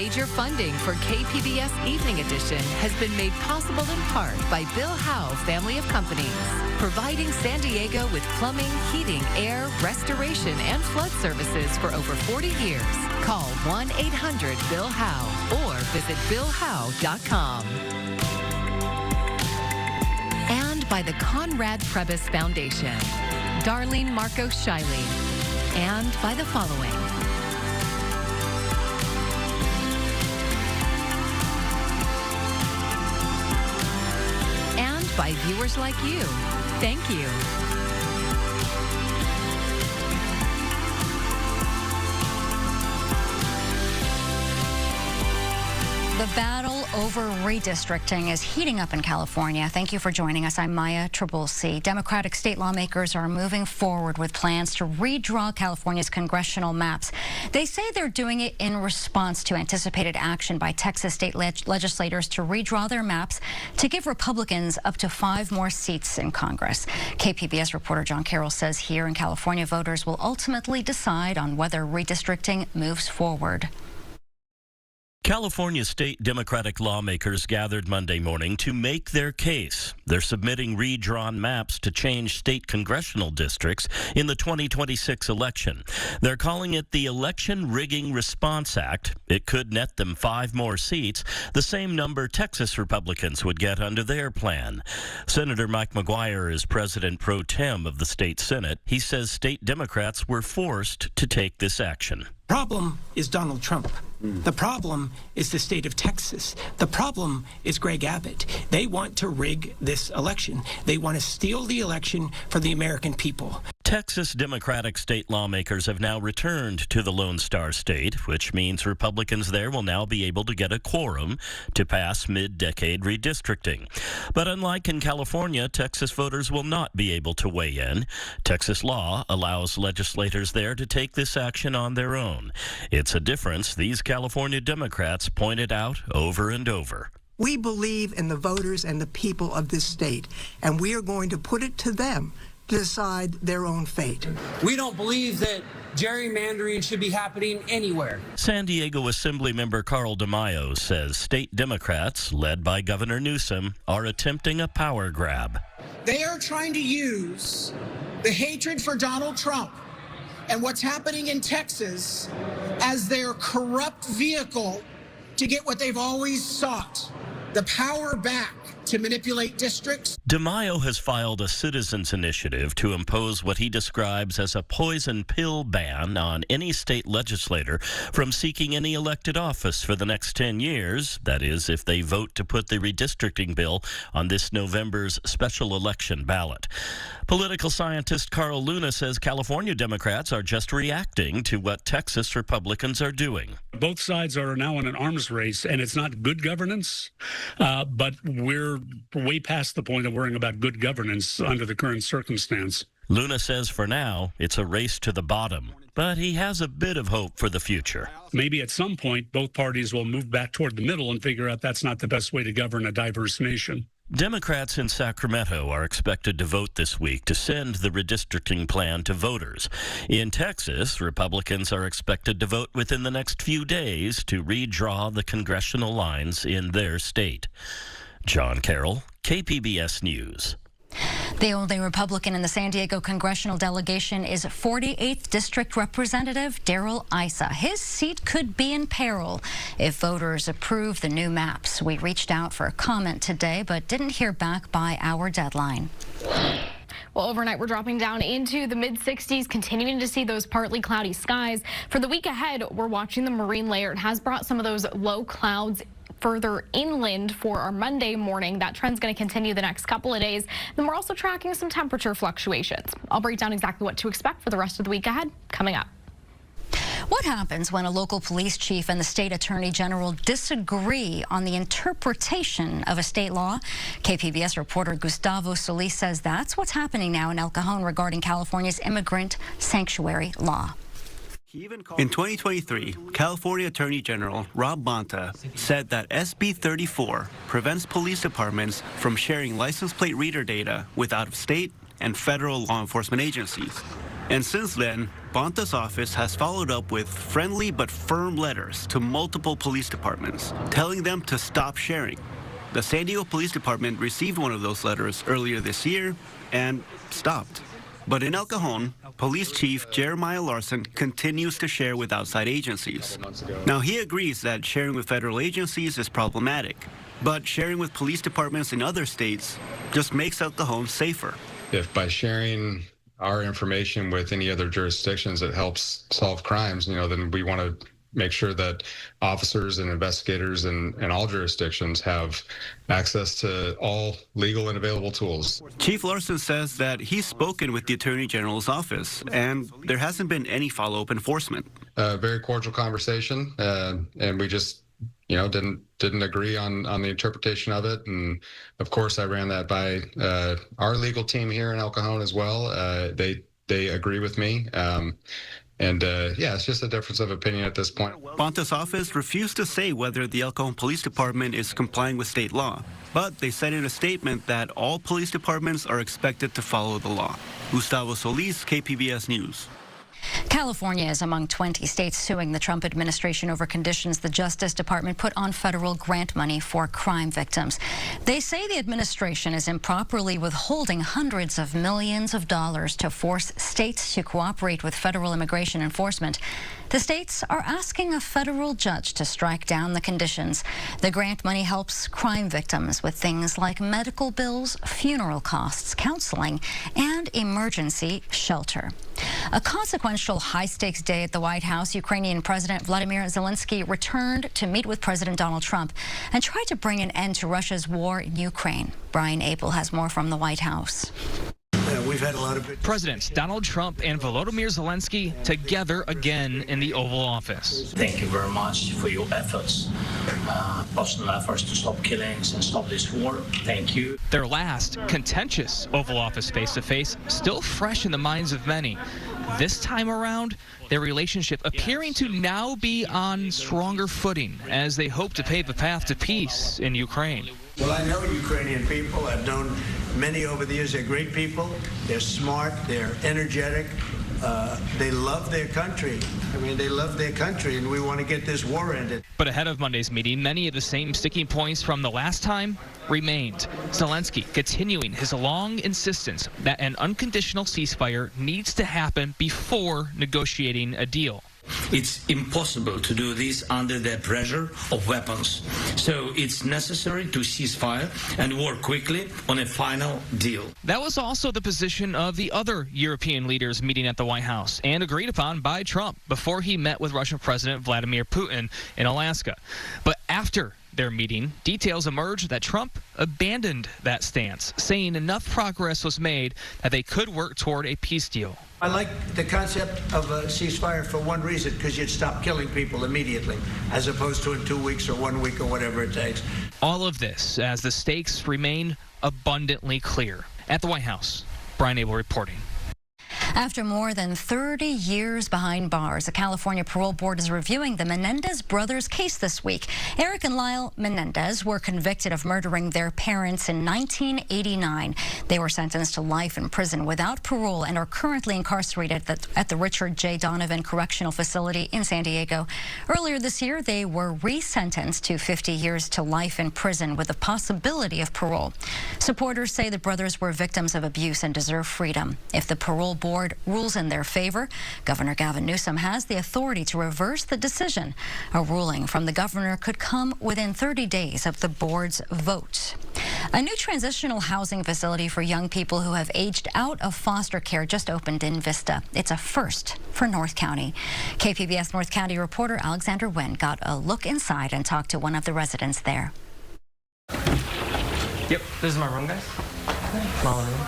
Major funding for KPBS Evening Edition has been made possible in part by Bill Howe Family of Companies, providing San Diego with plumbing, heating, air, restoration, and flood services for over 40 years. Call 1-800-BILL-HOWE or visit BillHowe.com. And by the Conrad Prebys Foundation, Darlene Marcos Shiley, and by the following. And by viewers like you. Thank you. The battle over redistricting is heating up in California. Thank you for joining us. I'm Maya Trabulsi. Democratic state lawmakers are moving forward with plans to redraw California's congressional maps. They say they're doing it in response to anticipated action by Texas state legislators to redraw their maps to give Republicans up to 5 more seats in Congress. KPBS reporter John Carroll says here in California, voters will ultimately decide on whether redistricting moves forward. California state Democratic lawmakers gathered Monday morning to make their case. They're submitting redrawn maps to change state congressional districts in the 2026 election. They're calling it the Election Rigging Response Act. It could net them 5 more seats, the same number Texas Republicans would get under their plan. Senator Mike McGuire is president pro tem of the state Senate. He says state Democrats were forced to take this action. The problem is Donald Trump. The problem is the state of Texas. The problem is Greg Abbott. They want to rig this election. They want to steal the election for the American people. Texas Democratic state lawmakers have now returned to the Lone Star State, which means Republicans there will now be able to get a quorum to pass mid-decade redistricting. But unlike in California, Texas voters will not be able to weigh in. Texas law allows legislators there to take this action on their own. It's a difference these California Democrats pointed out over and over. We believe in the voters and the people of this state, and we are going to put it to them to decide their own fate. We don't believe that gerrymandering should be happening anywhere. San Diego Assemblymember Carl DeMaio says state Democrats, led by Governor Newsom, are attempting a power grab. They are trying to use the hatred for Donald Trump and what's happening in Texas as their corrupt vehicle to get what they've always sought, the power back to manipulate districts. DeMaio has filed a citizens initiative to impose what he describes as a poison pill ban on any state legislator from seeking any elected office for the next 10 years. That is, if they vote to put the redistricting bill on this November's special election ballot. Political scientist Carl Luna says California Democrats are just reacting to what Texas Republicans are doing. Both sides are now in an arms race, and it's not good governance, but we're way past the point of worrying about good governance under the current circumstance. Luna says for now, it's a race to the bottom, but he has a bit of hope for the future. Maybe at some point, both parties will move back toward the middle and figure out that's not the best way to govern a diverse nation. Democrats in Sacramento are expected to vote this week to send the redistricting plan to voters. In Texas, Republicans are expected to vote within the next few days to redraw the congressional lines in their state. John Carroll, KPBS News. The only Republican in the San Diego congressional delegation is 48th District Representative Darrell Issa. His seat could be in peril if voters approve the new maps. We reached out for a comment today, but didn't hear back by our deadline. Well, overnight, we're dropping down into the mid-60s, continuing to see those partly cloudy skies. For the week ahead, we're watching the marine layer. It has brought some of those low clouds further inland for our Monday morning. That trend's going to continue the next couple of days. Then we're also tracking some temperature fluctuations. I'll break down exactly what to expect for the rest of the week ahead coming up. What happens when a local police chief and the state attorney general disagree on the interpretation of a state law? KPBS reporter Gustavo Solis says that's what's happening now in El Cajon regarding California's immigrant sanctuary law. In 2023, California Attorney General Rob Bonta said that SB 34 prevents police departments from sharing license plate reader data with out-of-state and federal law enforcement agencies. And since then, Bonta's office has followed up with friendly but firm letters to multiple police departments, telling them to stop sharing. The San Diego Police Department received one of those letters earlier this year and stopped. But in El Cajon, Police Chief Jeremiah Larson continues to share with outside agencies. Now, he agrees that sharing with federal agencies is problematic, but sharing with police departments in other states just makes El Cajon safer. If by sharing our information with any other jurisdictions it helps solve crimes, then we want to make sure that officers and investigators in all jurisdictions have access to all legal and available tools. Chief Larson says that he's spoken with the Attorney General's office, and there hasn't been any follow-up enforcement. A very cordial conversation, and we just didn't agree on the interpretation of it. And of course, I ran that by our legal team here in El Cajon as well. They agree with me. It's just a difference of opinion at this point. Bonta's office refused to say whether the El Cajon Police Department is complying with state law, but they said in a statement that all police departments are expected to follow the law. Gustavo Solis, KPBS News. California is among 20 states suing the Trump administration over conditions the Justice Department put on federal grant money for crime victims. They say the administration is improperly withholding hundreds of millions of dollars to force states to cooperate with federal immigration enforcement. The states are asking a federal judge to strike down the conditions. The grant money helps crime victims with things like medical bills, funeral costs, counseling, and emergency shelter. A consequential high-stakes day at the White House, Ukrainian President Vladimir Zelensky returned to meet with President Donald Trump and try to bring an end to Russia's war in Ukraine. Brian Abel has more from the White House. We've had a lot of Presidents Donald Trump and Volodymyr Zelensky together again in the Oval Office. Thank you very much for your efforts, personal efforts to stop killings and stop this war. Thank you. Their last contentious Oval Office face-to-face still fresh in the minds of many. This time around, their relationship appearing to now be on stronger footing as they hope to pave a path to peace in Ukraine. Well, I know Ukrainian people. I've known many over the years. They're great people. They're smart. They're energetic. They love their country. They love their country, and we want to get this war ended. But ahead of Monday's meeting, many of the same sticking points from the last time remained. Zelensky continuing his long insistence that an unconditional ceasefire needs to happen before negotiating a deal. It's impossible to do this under the pressure of weapons. So it's necessary to cease fire and work quickly on a final deal. That was also the position of the other European leaders meeting at the White House and agreed upon by Trump before he met with Russian President Vladimir Putin in Alaska. But after their meeting, details emerged that Trump abandoned that stance, saying enough progress was made that they could work toward a peace deal. I like the concept of a ceasefire for one reason, because you'd stop killing people immediately, as opposed to in 2 weeks or 1 week or whatever it takes. All of this as the stakes remain abundantly clear. At the White House, Brian Abel reporting. After more than 30 years behind bars, the California Parole Board is reviewing the Menendez brothers' case this week. Eric and Lyle Menendez were convicted of murdering their parents in 1989. They were sentenced to life in prison without parole and are currently incarcerated at the Richard J. Donovan Correctional Facility in San Diego. Earlier this year, they were resentenced to 50 years to life in prison with the possibility of parole. Supporters say the brothers were victims of abuse and deserve freedom. If the parole board rules in their favor, Governor Gavin Newsom has the authority to reverse the decision. A ruling from the governor could come within 30 days of the board's vote. A new transitional housing facility for young people who have aged out of foster care just opened in Vista. It's a first for North County. KPBS North County reporter Alexander Nguyen got a look inside and talked to one of the residents there. Yep, this is my room, guys. Smaller room.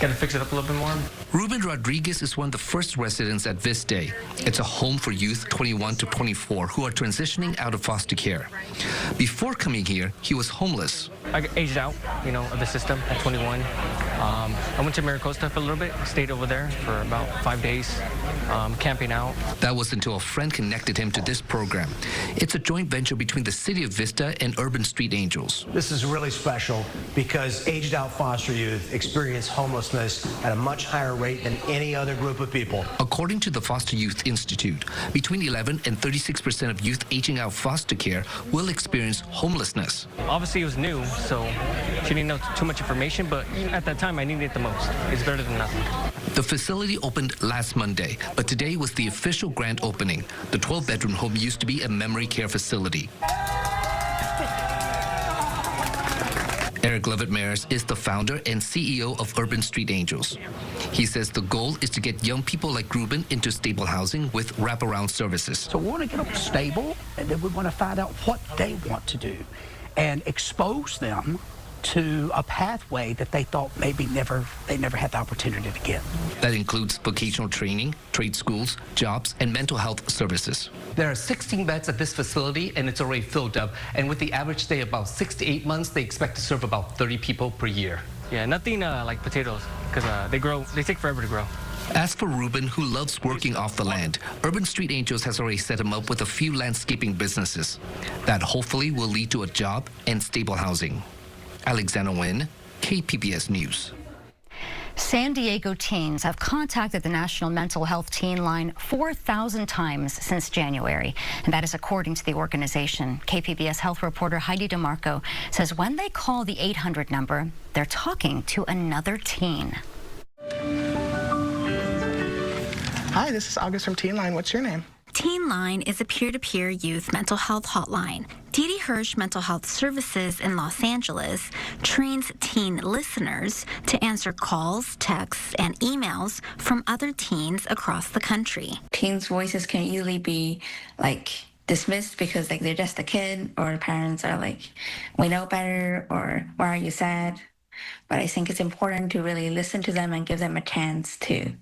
Gotta fix it up a little bit more. Ruben Rodriguez is one of the first residents at Vista. It's a home for youth 21 to 24 who are transitioning out of foster care. Before coming here, he was homeless. I got aged out, of the system at 21. I went to Maricosta for a little bit, stayed over there for about 5 days, camping out. That was until a friend connected him to this program. It's a joint venture between the City of Vista and Urban Street Angels. This is really special because aged out foster youth experience homelessness at a much higher rate than any other group of people. According to the Foster Youth Institute, between 11 and 36% of youth aging out foster care will experience homelessness. Obviously, it was new, so she didn't know too much information, but at that time, I needed it the most. It's better than nothing. The facility opened last Monday, but today was the official grand opening. The 12-bedroom home used to be a memory care facility. Eric Lovett-Maris is the founder and CEO of Urban Street Angels. He says the goal is to get young people like Ruben into stable housing with wraparound services. So we want to get them stable, and then we want to find out what they want to do and expose them to a pathway that they thought maybe they never had the opportunity to get. That includes vocational training, trade schools, jobs, and mental health services. There are 16 beds at this facility, and it's already filled up. And with the average stay of about 6 to 8 months, they expect to serve about 30 people per year. Yeah, nothing like potatoes, because they take forever to grow. As for Ruben, who loves working off the land, Urban Street Angels has already set him up with a few landscaping businesses. That hopefully will lead to a job and stable housing. Alexander Nguyen, KPBS News. San Diego teens have contacted the National Mental Health Teen Line 4,000 times since January, and that is according to the organization. KPBS health reporter Heidi DeMarco says when they call the 800 number, they're talking to another teen. Hi, this is August from Teen Line. What's your name? Teen Line is a peer-to-peer youth mental health hotline. Dee Hirsch Mental Health Services in Los Angeles trains teen listeners to answer calls, texts, and emails from other teens across the country. Teens' voices can easily be dismissed because they're just a kid, or parents are like, we know better, or why are you sad? But I think it's important to really listen to them and give them a chance to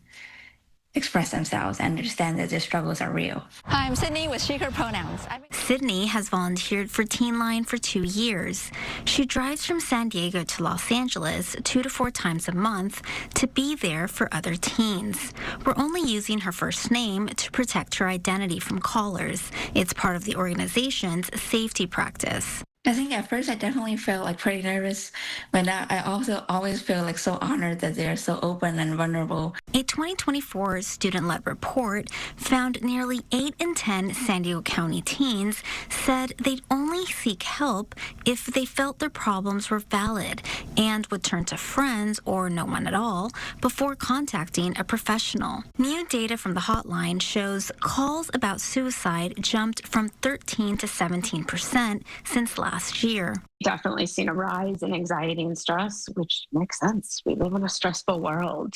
express themselves and understand that their struggles are real. Hi, I'm Sydney with She, Her Pronouns. Sydney has volunteered for Teen Line for 2 years. She drives from San Diego to Los Angeles 2 to 4 times a month to be there for other teens. We're only using her first name to protect her identity from callers. It's part of the organization's safety practice. I think at first I definitely felt pretty nervous, but now I also always feel so honored that they're so open and vulnerable. A 2024 student-led report found nearly 8 in 10 San Diego County teens said they'd only seek help if they felt their problems were valid and would turn to friends or no one at all before contacting a professional. New data from the hotline shows calls about suicide jumped from 13 to 17% since last year. Definitely seen a rise in anxiety and stress, which makes sense. We live in a stressful world.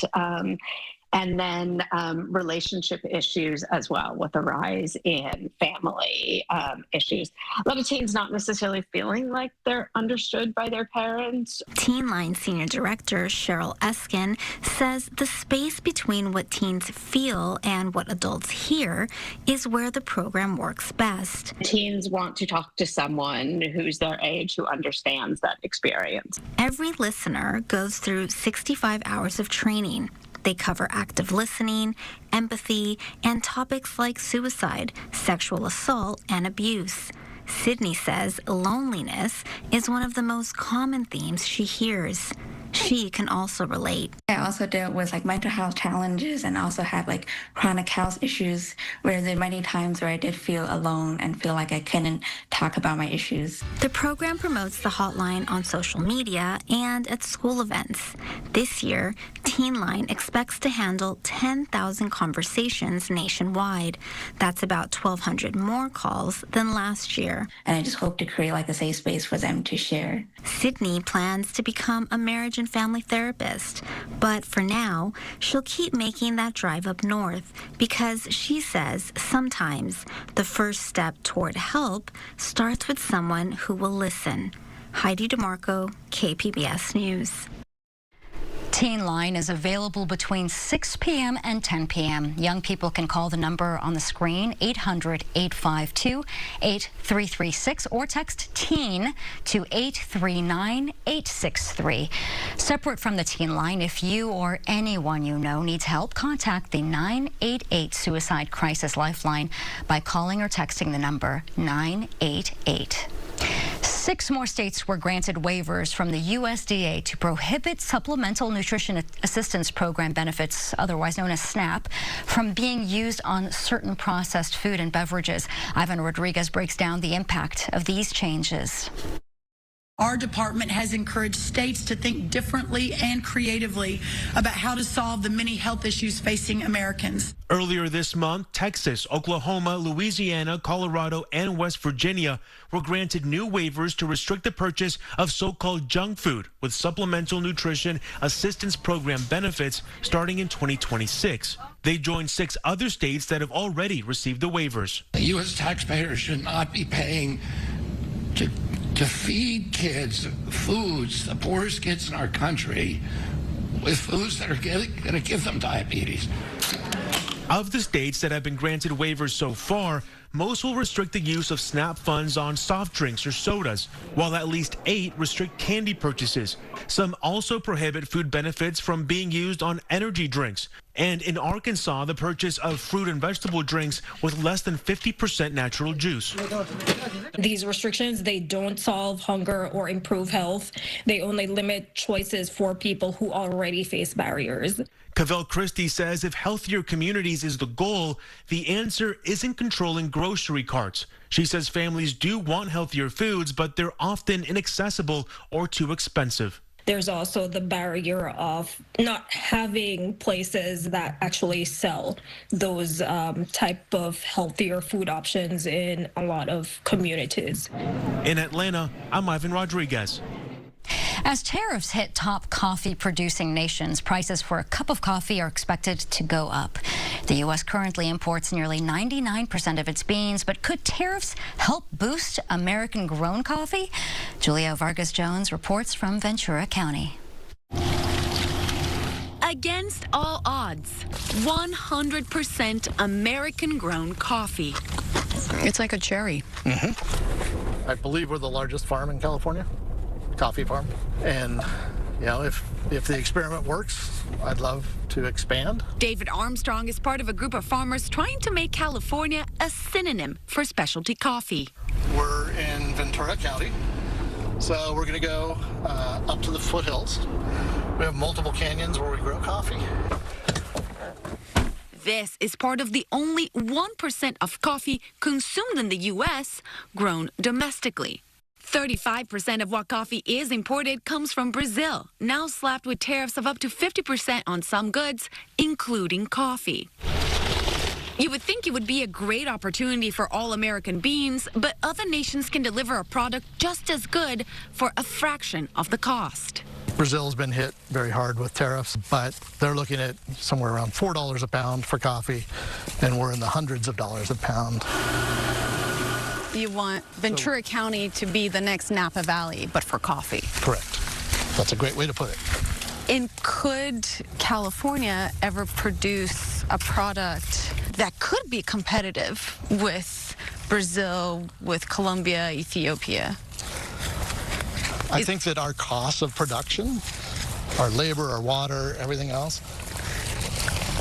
And then relationship issues as well, with a rise in family issues. A lot of teens not necessarily feeling like they're understood by their parents. Teen Line Senior Director Cheryl Eskin says the space between what teens feel and what adults hear is where the program works best. Teens want to talk to someone who's their age who understands that experience. Every listener goes through 65 hours of training. They cover active listening, empathy, and topics like suicide, sexual assault, and abuse. Sydney says loneliness is one of the most common themes she hears. She can also relate. I also dealt with mental health challenges and also have chronic health issues where there are many times where I did feel alone and feel like I couldn't talk about my issues. The program promotes the hotline on social media and at school events. This year, Teen Line expects to handle 10,000 conversations nationwide. That's about 1,200 more calls than last year. And I just hope to create a safe space for them to share. Sydney plans to become a marriage and family therapist, but for now, she'll keep making that drive up north because she says sometimes the first step toward help starts with someone who will listen. Heidi DeMarco, KPBS News. Teen Line is available between 6 p.m. and 10 p.m. Young people can call the number on the screen, 800-852-8336, or text TEEN to 839-863. Separate from the Teen Line, if you or anyone you know needs help, contact the 988 Suicide Crisis Lifeline by calling or texting the number 988. 6 more states were granted waivers from the USDA to prohibit Supplemental Nutrition Assistance Program benefits, otherwise known as SNAP, from being used on certain processed food and beverages. Ivan Rodriguez breaks down the impact of these changes. Our department has encouraged states to think differently and creatively about how to solve the many health issues facing Americans. Earlier this month, Texas, Oklahoma, Louisiana, Colorado, and West Virginia were granted new waivers to restrict the purchase of so-called junk food with Supplemental Nutrition Assistance Program benefits starting in 2026. They joined 6 other states that have already received the waivers. The U.S. taxpayers should not be paying to feed kids foods, the poorest kids in our country, with foods that are going to give them diabetes. Of the states that have been granted waivers so far, most will restrict the use of SNAP funds on soft drinks or sodas, while at least 8 restrict candy purchases. Some also prohibit food benefits from being used on energy drinks. And in Arkansas, the purchase of fruit and vegetable drinks with less than 50% natural juice. These restrictions, they don't solve hunger or improve health. They only limit choices for people who already face barriers. Cavell Christie says if healthier communities is the goal, the answer isn't controlling grocery carts. She says families do want healthier foods, but they're often inaccessible or too expensive. There's also the barrier of not having places that actually sell those type of healthier food options in a lot of communities. In Atlanta, I'm Ivan Rodriguez. As tariffs hit top coffee-producing nations, prices for a cup of coffee are expected to go up. The U.S. currently imports nearly 99% of its beans, but could tariffs help boost American-grown coffee? Julia Vargas-Jones reports from Ventura County. Against all odds, 100% American-grown coffee. It's like a cherry. I believe we're the largest farm in California. Coffee farm, and if the experiment works, I'd love to expand. David Armstrong is part of a group of farmers trying to make California a synonym for specialty coffee. We're in Ventura County, so we're going to go up to the foothills. We have multiple canyons where we grow coffee. This is part of the only 1% of coffee consumed in the U.S. grown domestically. 35% of what coffee is imported comes from Brazil, now slapped with tariffs of up to 50% on some goods, including coffee. You would think it would be a great opportunity for all American beans, but other nations can deliver a product just as good for a fraction of the cost. Brazil's been hit very hard with tariffs, but they're looking at somewhere around $4 a pound for coffee, and we're in the hundreds of dollars a pound. You want Ventura County to be the next Napa Valley, but for coffee. Correct. That's a great way to put it. And could California ever produce a product that could be competitive with Brazil, with Colombia, Ethiopia? I think that our costs of production, our labor, our water, everything else,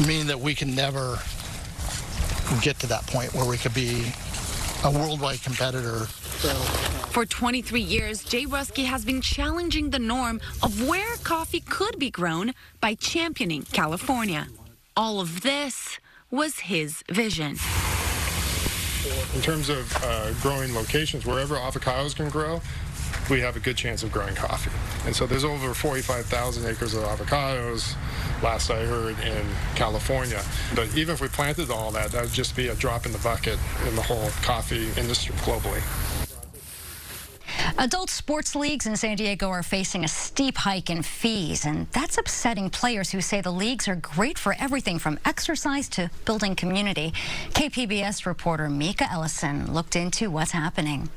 mean that we can never get to that point where we could be a worldwide competitor. For 23 years, Jay Ruski has been challenging the norm of where coffee could be grown by championing California. All of this was his vision. In terms of growing locations, wherever avocados can grow, we have a good chance of growing coffee. And so there's over 45,000 acres of avocados, last I heard, in California. But even if we planted all that, that would just be a drop in the bucket in the whole coffee industry globally. Adult sports leagues in San Diego are facing a steep hike in fees, and that's upsetting players who say the leagues are great for everything from exercise to building community. KPBS reporter Mika Ellison looked into what's happening.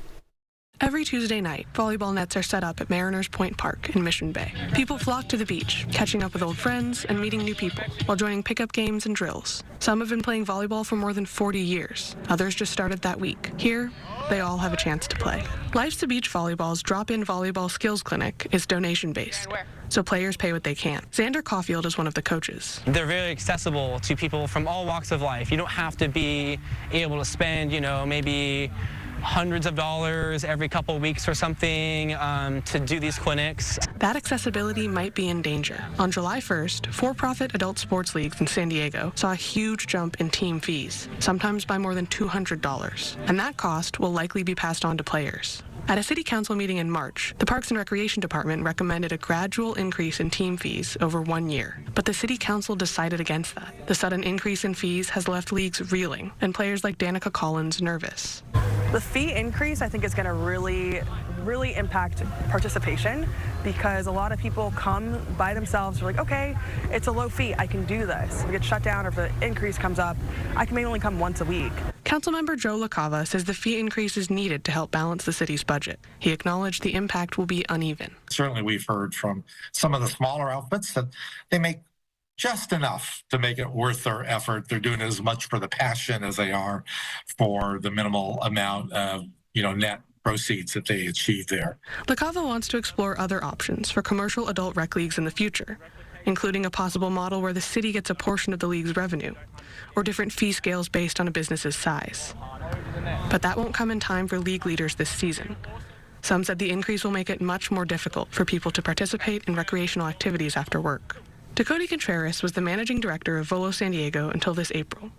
Every Tuesday night, volleyball nets are set up at Mariners Point Park in Mission Bay. People flock to the beach, catching up with old friends and meeting new people, while joining pickup games and drills. Some have been playing volleyball for more than 40 years. Others just started that week. Here, they all have a chance to play. Life's the Beach Volleyball's drop-in volleyball skills clinic is donation-based, so players pay what they can. Xander Caulfield is one of the coaches. They're very accessible to people from all walks of life. You don't have to be able to spend, maybe hundreds of dollars every couple of weeks or something to do these clinics. That accessibility might be in danger. On July 1st, for-profit adult sports leagues in San Diego saw a huge jump in team fees, sometimes by more than $200, and that cost will likely be passed on to players. At a city council meeting in March, the Parks and Recreation Department recommended a gradual increase in team fees over 1 year, but the city council decided against that. The sudden increase in fees has left leagues reeling, and players like Danica Collins nervous. The fee increase, I think, is going to really impact participation, because a lot of people come by themselves. They're like, okay, it's a low fee, I can do this. If it gets shut down or if the increase comes up, I can maybe only come once a week. Councilmember Joe LaCava says the fee increase is needed to help balance the city's budget. He acknowledged the impact will be uneven. Certainly we've heard from some of the smaller outfits that they make just enough to make it worth their effort. They're doing as much for the passion as they are for the minimal amount of, net proceeds that they achieve there. LaCava wants to explore other options for commercial adult rec leagues in the future, including a possible model where the city gets a portion of the league's revenue, or different fee scales based on a business's size. But that won't come in time for league leaders this season. Some said the increase will make it much more difficult for people to participate in recreational activities after work. Dakota Contreras was the managing director of Volo San Diego until this April,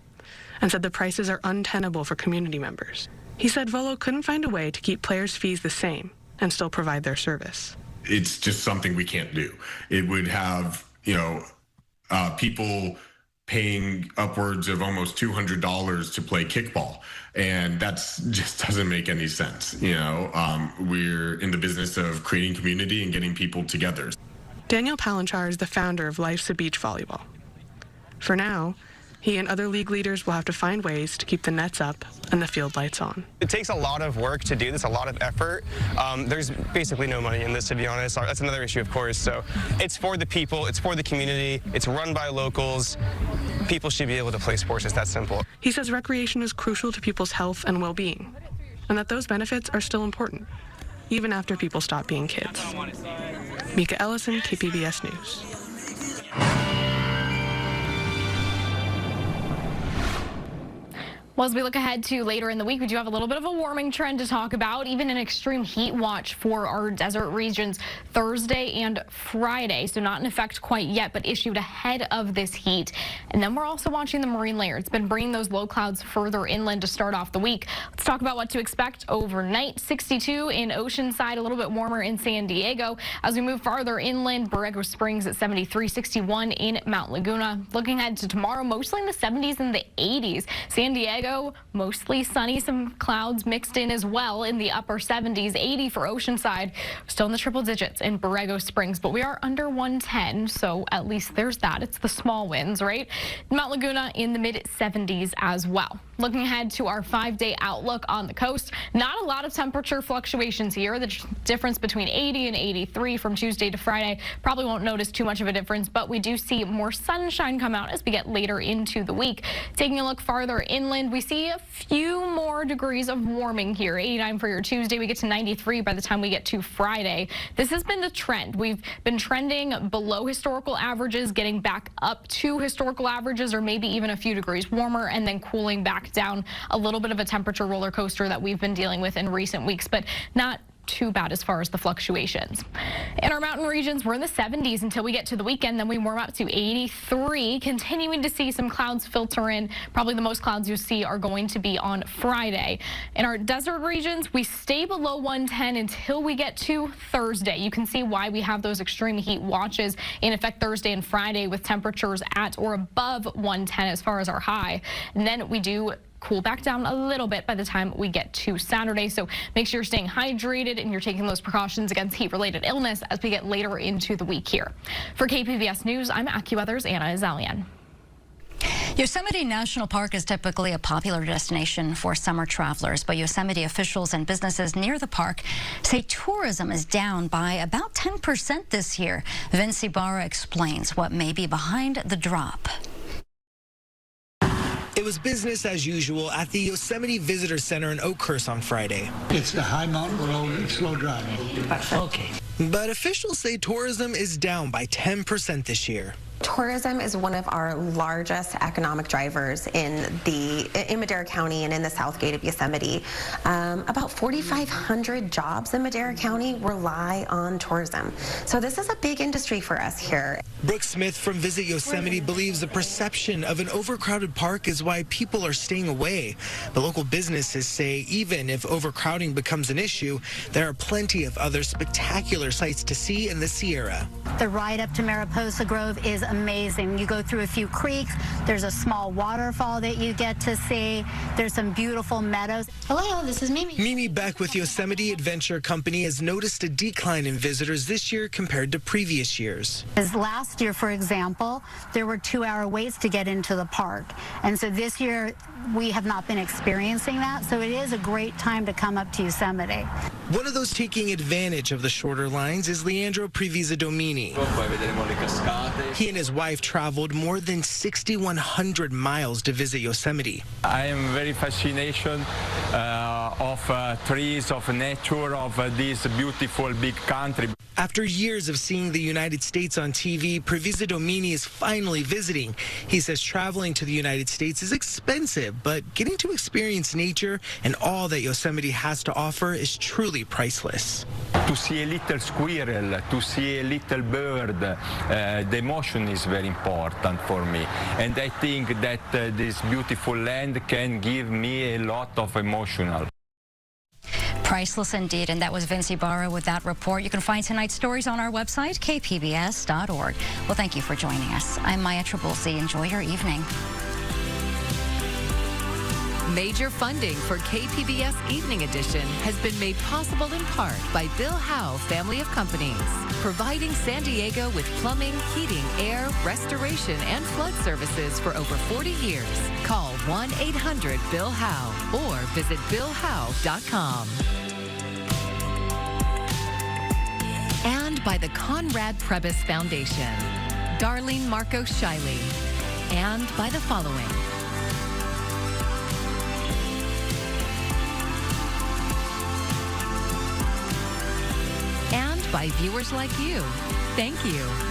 and said the prices are untenable for community members. He said Volo couldn't find a way to keep players' fees the same and still provide their service. It's just something we can't do. It would have, people paying upwards of almost $200 to play kickball, and that's just doesn't make any sense. We're in the business of creating community and getting people together. Daniel Palanchar is the founder of Life's a Beach Volleyball. For now, he and other league leaders will have to find ways to keep the nets up and the field lights on. It takes a lot of work to do this, a lot of effort. There's basically no money in this, to be honest. That's another issue, of course. So it's for the people, it's for the community, it's run by locals. People should be able to play sports. It's that simple. He says recreation is crucial to people's health and well-being, and that those benefits are still important, even after people stop being kids. Mika Ellison, KPBS News. Well, as we look ahead to later in the week, we do have a little bit of a warming trend to talk about, even an extreme heat watch for our desert regions Thursday and Friday. So not in effect quite yet, but issued ahead of this heat. And then we're also watching the marine layer. It's been bringing those low clouds further inland to start off the week. Let's talk about what to expect overnight. 62 in Oceanside, a little bit warmer in San Diego. As we move farther inland, Borrego Springs at 73, 61 in Mount Laguna. Looking ahead to tomorrow, mostly in the 70s and the 80s. San Diego, mostly sunny, some clouds mixed in as well in the upper 70s, 80 for Oceanside, still in the triple digits in Borrego Springs, but we are under 110, so at least there's that. It's the small winds, right? Mount Laguna in the mid 70s as well. Looking ahead to our 5-day outlook on the coast, not a lot of temperature fluctuations here. The difference between 80 and 83 from Tuesday to Friday, probably won't notice too much of a difference, but we do see more sunshine come out as we get later into the week. Taking a look farther inland, we see a few more degrees of warming here. 89 for your Tuesday. We get to 93 by the time we get to Friday. This has been the trend. We've been trending below historical averages, getting back up to historical averages, or maybe even a few degrees warmer, and then cooling back down. A little bit of a temperature roller coaster that we've been dealing with in recent weeks, but not too bad as far as the fluctuations. In our mountain regions, we're in the 70s until we get to the weekend. Then we warm up to 83, continuing to see some clouds filter in. Probably the most clouds you see are going to be on Friday. In our desert regions, we stay below 110 until we get to Thursday. You can see why we have those extreme heat watches in effect Thursday and Friday, with temperatures at or above 110 as far as our high. And then we do cool back down a little bit by the time we get to Saturday. So make sure you're staying hydrated and you're taking those precautions against heat-related illness as we get later into the week here. For KPBS News, I'm AccuWeather's Anna Azalian. Yosemite National Park is typically a popular destination for summer travelers, but Yosemite officials and businesses near the park say tourism is down by about 10% this year. Vince Ibarra explains what may be behind the drop. It was business as usual at the Yosemite Visitor Center in Oakhurst on Friday. It's the high mountain road and slow driving. Okay. But officials say tourism is down by 10% this year. Tourism is one of our largest economic drivers in Madera County and in the South Gate of Yosemite. About 4,500 jobs in Madera County rely on tourism. So this is a big industry for us here. Brooke Smith from Visit Yosemite believes the perception of an overcrowded park is why people are staying away. But local businesses say even if overcrowding becomes an issue, there are plenty of other spectacular sights to see in the Sierra. The ride up to Mariposa Grove is amazing. You go through a few creeks. There's a small waterfall that you get to see. There's some beautiful meadows. Hello, this is Mimi. Mimi Beck with Yosemite Adventure Company has noticed a decline in visitors this year compared to previous years. As last year, for example, there were 2-hour waits to get into the park. And so this year, we have not been experiencing that. So it is a great time to come up to Yosemite. One of those taking advantage of the shorter lines is Leandro Previsa Domini. He and his wife traveled more than 6,100 miles to visit Yosemite. I am very fascinated of trees, of nature, of this beautiful big country. After years of seeing the United States on TV, Previsa Domini is finally visiting. He says traveling to the United States is expensive, but getting to experience nature and all that Yosemite has to offer is truly priceless. To see a little squirrel, to see a little bird, the emotion is very important for me. And I think that this beautiful land can give me a lot of emotional. Priceless indeed, and that was Vince Ibarra with that report. You can find tonight's stories on our website, kpbs.org. Well, thank you for joining us. I'm Maya Trabulsi. Enjoy your evening. Major funding for KPBS Evening Edition has been made possible in part by Bill Howe Family of Companies, providing San Diego with plumbing, heating, air, restoration, and flood services for over 40 years. Call 1-800-BILL-HOWE or visit BillHowe.com. And by the Conrad Prebys Foundation, Darlene Marco Shiley, and by the following. And by viewers like you. Thank you.